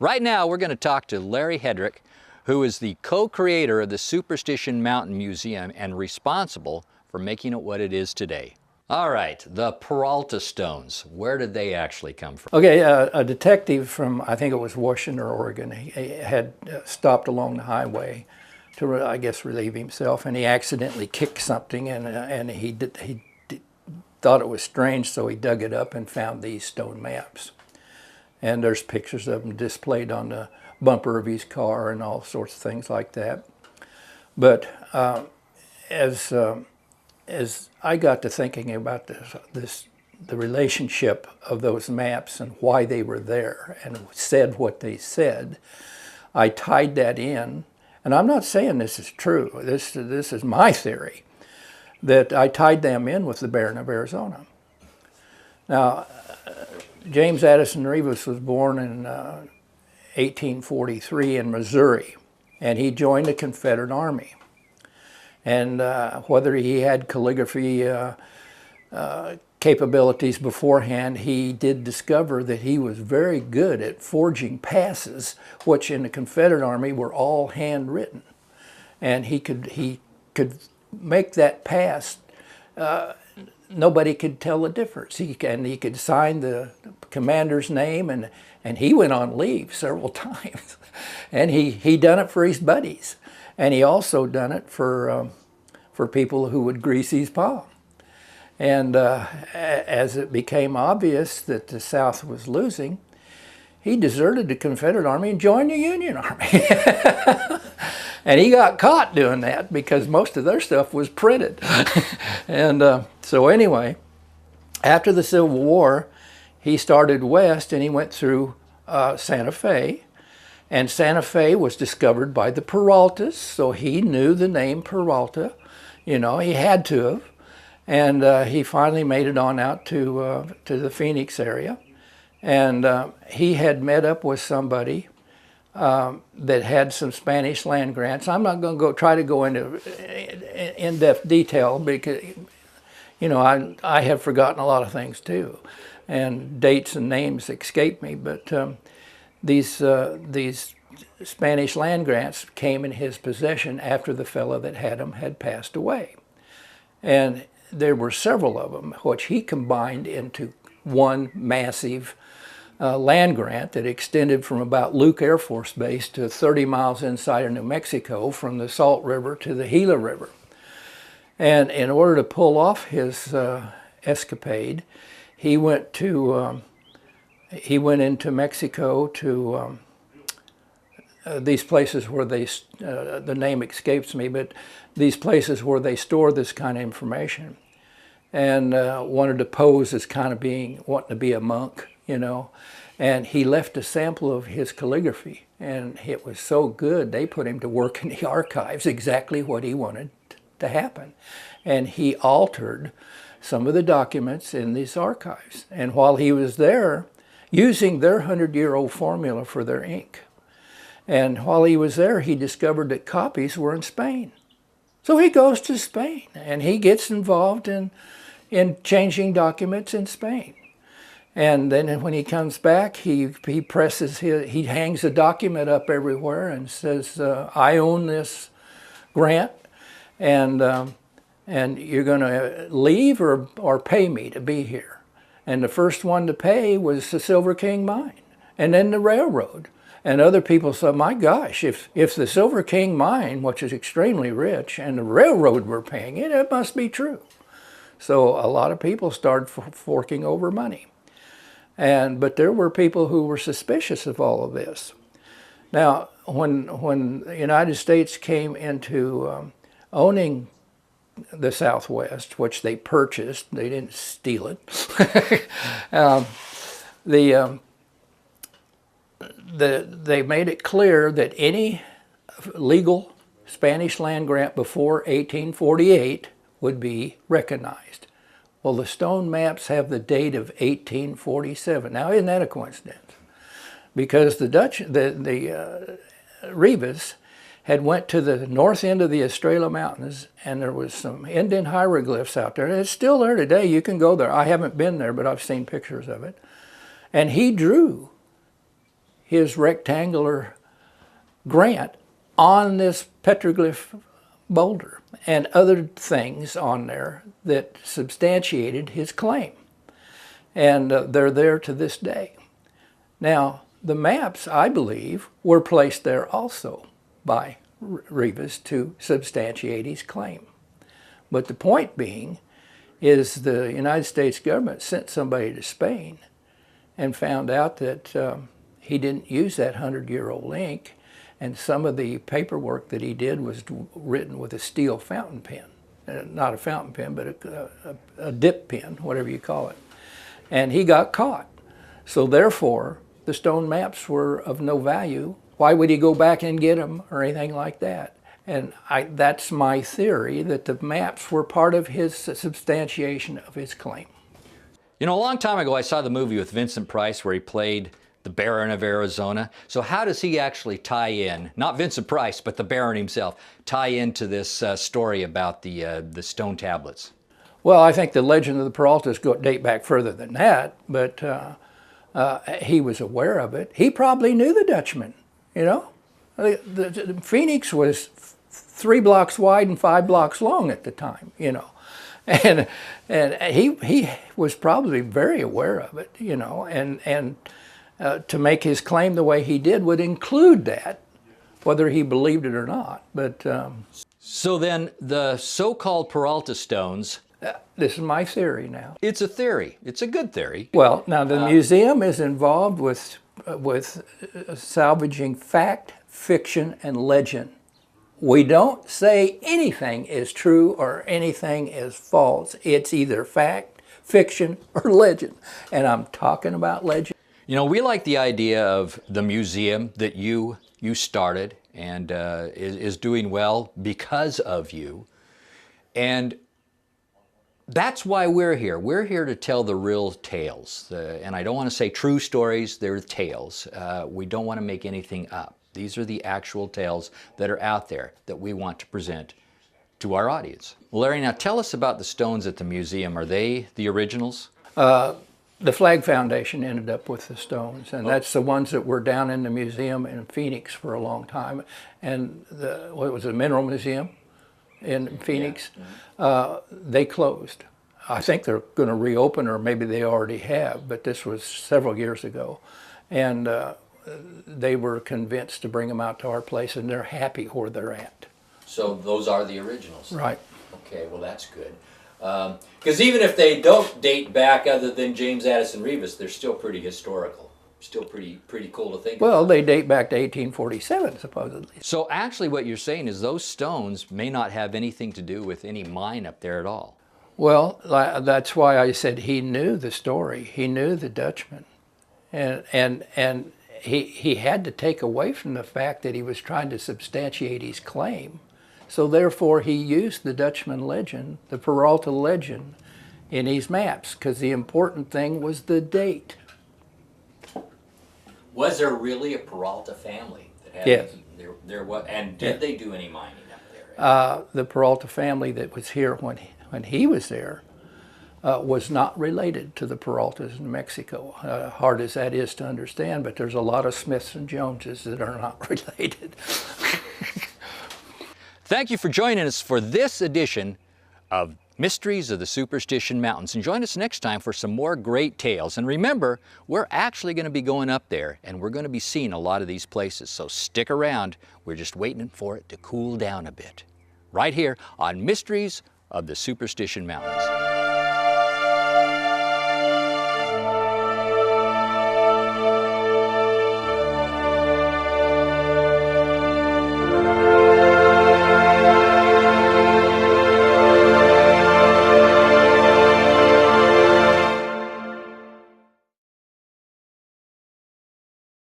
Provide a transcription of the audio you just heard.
Right now we're going to talk to Larry Hedrick, who is the co-creator of the Superstition Mountain Museum and responsible for making it what it is today. All right, the Peralta Stones, where did they actually come from? Okay, a detective from, I think it was Washington or Oregon, he had stopped along the highway to, I guess, relieve himself, and he accidentally kicked something, and he thought it was strange, so he dug it up and found these stone maps. And there's pictures of them displayed on the bumper of his car and all sorts of things like that. But as I got to thinking about the relationship of those maps and why they were there and said what they said, I tied that in. And I'm not saying this is true. This is my theory, that I tied them in with the Baron of Arizona. Now, James Addison Reavis was born in 1843 in Missouri, and he joined the Confederate Army. And whether he had calligraphy capabilities beforehand, he did discover that he was very good at forging passes, which in the Confederate Army were all handwritten. And he could make that pass. Nobody could tell the difference. He could sign the commander's name, and he went on leave several times. And he done it for his buddies. And he also done it for people who would grease his palm. And as it became obvious that the South was losing, he deserted the Confederate Army and joined the Union Army. And he got caught doing that because most of their stuff was printed. And so anyway, after the Civil War, he started west and he went through Santa Fe. And Santa Fe was discovered by the Peraltas, so he knew the name Peralta. You know, he had to have. And he finally made it on out to the Phoenix area. And he had met up with somebody that had some Spanish land grants. I'm not going to try to go into in-depth detail because, you know, I have forgotten a lot of things too. And dates and names escape me, but these Spanish land grants came in his possession after the fellow that had them had passed away. And there were several of them, which he combined into one massive land grant that extended from about Luke Air Force Base to 30 miles inside of New Mexico, from the Salt River to the Gila River. And in order to pull off his escapade, he went into Mexico to these places where they, the name escapes me, but these places where they store this kind of information, and wanted to pose as kind of wanting to be a monk, you know. And he left a sample of his calligraphy, and it was so good they put him to work in the archives, exactly what he wanted to happen. And he altered some of the documents in these archives. And while he was there, using their 100-year-old formula for their ink, and while he was there, he discovered that copies were in Spain. So he goes to Spain, and he gets involved in changing documents in Spain. And then when he comes back, he hangs a document up everywhere and says, I own this grant, and you're going to leave or pay me to be here. And the first one to pay was the Silver King mine, and then the railroad. And other people said, my gosh, if the Silver King mine, which is extremely rich, and the railroad were paying it, it must be true. So a lot of people started forking over money. But there were people who were suspicious of all of this. Now, when the United States came into owning the Southwest, which they purchased, they didn't steal it, they made it clear that any legal Spanish land grant before 1848 would be recognized. Well, the stone maps have the date of 1847. Now, isn't that a coincidence? Because the Reavis had went to the north end of the Estrella Mountains, and there was some Indian hieroglyphs out there. And it's still there today. You can go there. I haven't been there, but I've seen pictures of it. And he drew his rectangular grant on this petroglyph boulder and other things on there that substantiated his claim. And they're there to this day. Now, the maps, I believe, were placed there also by Reavis to substantiate his claim. But the point being is the United States government sent somebody to Spain and found out that he didn't use that 100-year-old ink, and some of the paperwork that he did was written with a steel fountain pen. Not a fountain pen, but a dip pen, whatever you call it. And he got caught. So therefore, the stone maps were of no value. Why would he go back and get them or anything like that? And that's my theory, that the maps were part of his substantiation of his claim. You know, a long time ago I saw the movie with Vincent Price where he played the Baron of Arizona. So how does he actually tie in, not Vincent Price, but the Baron himself, tie into this story about the stone tablets? Well, I think the legend of the Peraltas date back further than that, but he was aware of it. He probably knew the Dutchman, you know. The Phoenix was 3 blocks wide and 5 blocks long at the time, you know. And he was probably very aware of it, you know, and to make his claim the way he did would include that, whether he believed it or not. But so then the so-called Peralta Stones. This is my theory now. It's a theory. It's a good theory. Well, now the museum is involved with salvaging fact, fiction, and legend. We don't say anything is true or anything is false. It's either fact, fiction, or legend. And I'm talking about legend. You know, we like the idea of the museum that you started and is doing well because of you. And that's why we're here. We're here to tell the real tales. And I don't want to say true stories, they're tales. We don't want to make anything up. These are the actual tales that are out there that we want to present to our audience. Well, Larry, now tell us about the stones at the museum. Are they the originals? The Flag Foundation ended up with the stones, and that's the ones that were down in the museum in Phoenix for a long time. And what was it, Mineral Museum in Phoenix? Yeah. They closed. I think they're going to reopen, or maybe they already have, but this was several years ago. And they were convinced to bring them out to our place, and they're happy where they're at. So those are the originals? Right. Okay, well that's good. Because even if they don't date back other than James Addison Reavis, they're still pretty historical. Still pretty cool to think about. Well, they date back to 1847, supposedly. So actually what you're saying is those stones may not have anything to do with any mine up there at all. Well, that's why I said he knew the story. He knew the Dutchman. And he had to take away from the fact that he was trying to substantiate his claim. So therefore he used the Dutchman legend, the Peralta legend, in his maps, because the important thing was the date. Was there really a Peralta family that had? Yes. There was, and did they do any mining up there? The Peralta family that was here when he was there was not related to the Peraltas in Mexico. Hard as that is to understand, but there's a lot of Smiths and Joneses that are not related. Thank you for joining us for this edition of Mysteries of the Superstition Mountains. And join us next time for some more great tales. And remember, we're actually going to be going up there, and we're going to be seeing a lot of these places. So stick around. We're just waiting for it to cool down a bit. Right here on Mysteries of the Superstition Mountains.